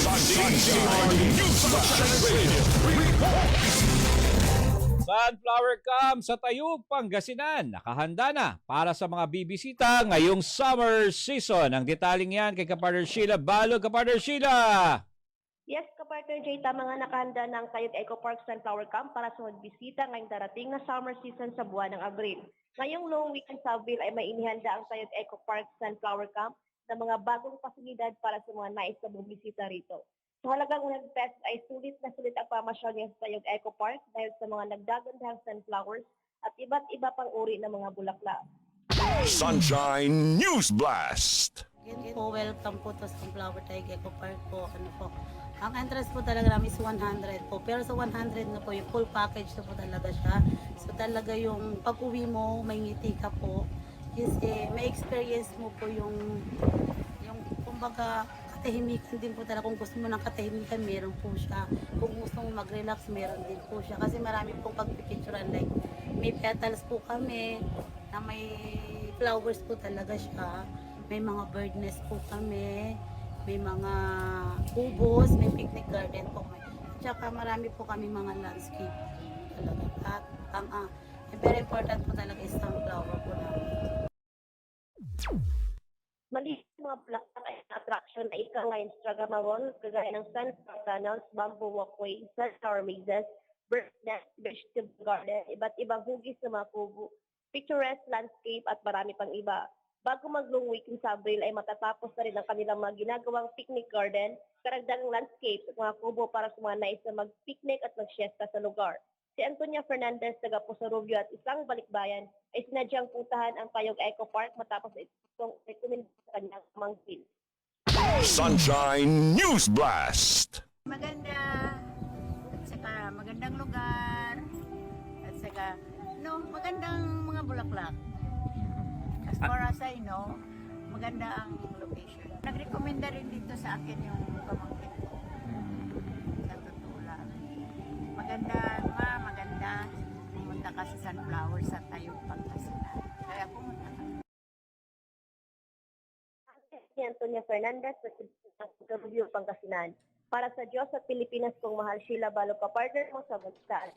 Sunflower Camp sa Tayug, Pangasinan. Nakahanda na para sa mga bibisita ngayong summer season. Ang detaling yan kay Kapartner Sheila Balog. Kapartner Sheila! Yes, Kapartner Jay, tama nga nakahanda ng Tayug Eco Park Sunflower Camp para sa magbisita ngayong darating na summer season sa buwan ng Abril. Ngayong long weekend sa Abril ay may inihanda ang Tayug Eco Park Sunflower Camp na mga bagong pasilidad para sa mga nais na bumisita rito. Sa halagang 100 pesos ay sulit na sulit ang pamasyal niya sa Tayug Eco Park dahil sa mga nagdagandahang sunflowers at iba't iba pang uri ng mga bulaklak. Sunshine News Blast. Again po, welcome po to Sunflower Tayug Eco Park po. Ano po, ang entrance po talaga namin is 100 po. Pero sa 100 na po, yung full package na po talaga siya. So talaga yung pag-uwi mo, may ngiti ka po. Kasi may experience mo po yung kumbaga, katahimikan din po talaga. Kung gusto mo ng katahimikan, meron po siya. Kung gusto mo mag-relax, meron din po siya. Kasi marami pong pagpipicturean, like may petals po kami, na may flowers po talaga siya. May mga bird nest po kami, may mga kubos, may picnic garden po kami. Tsaka marami po kami mga landscape talaga. At ang very important po talaga is sunflower po namin. Maliit mga bulaklak ay attraction na ika ngayon sa Tragamaron, kagaya ng sunflower tunnels, bamboo walkway, sunflower mazes, bird nest, vegetable garden, iba't ibang hugis ng mga kubo, picturesque landscape at marami pang iba. Bago mag-long weekend sa Abril ay matatapos na rin ang kanilang mga ginagawang picnic garden, karagdagang landscapes at mga kubo para sa mga nais na mag-picnic at mag-siesta sa lugar. Si Antonia Fernandez, taga Puso Rubio at isang balikbayan, ay sinadyang puntahan ang Tayug Eco Park matapos itong rekomend sa kanyang mangkin. Sunshine News Blast. Maganda, at saka magandang lugar, at saka magandang mga bulaklak. As far as I know, maganda ang location. Nagrekomenda rin dito sa akin yung pamangkin ko. Sa totoo lang. Maganda, maganda. Pumunta ka sa Sunflower sa Tayug, Pangasinan. Kaya pumunta ka. Si Antonia Fernandez, sa Rubio, Pangasinan. Para sa Diyos at Pilipinas kong mahal, Sheila Balog, ka partner mo sa Bansaan.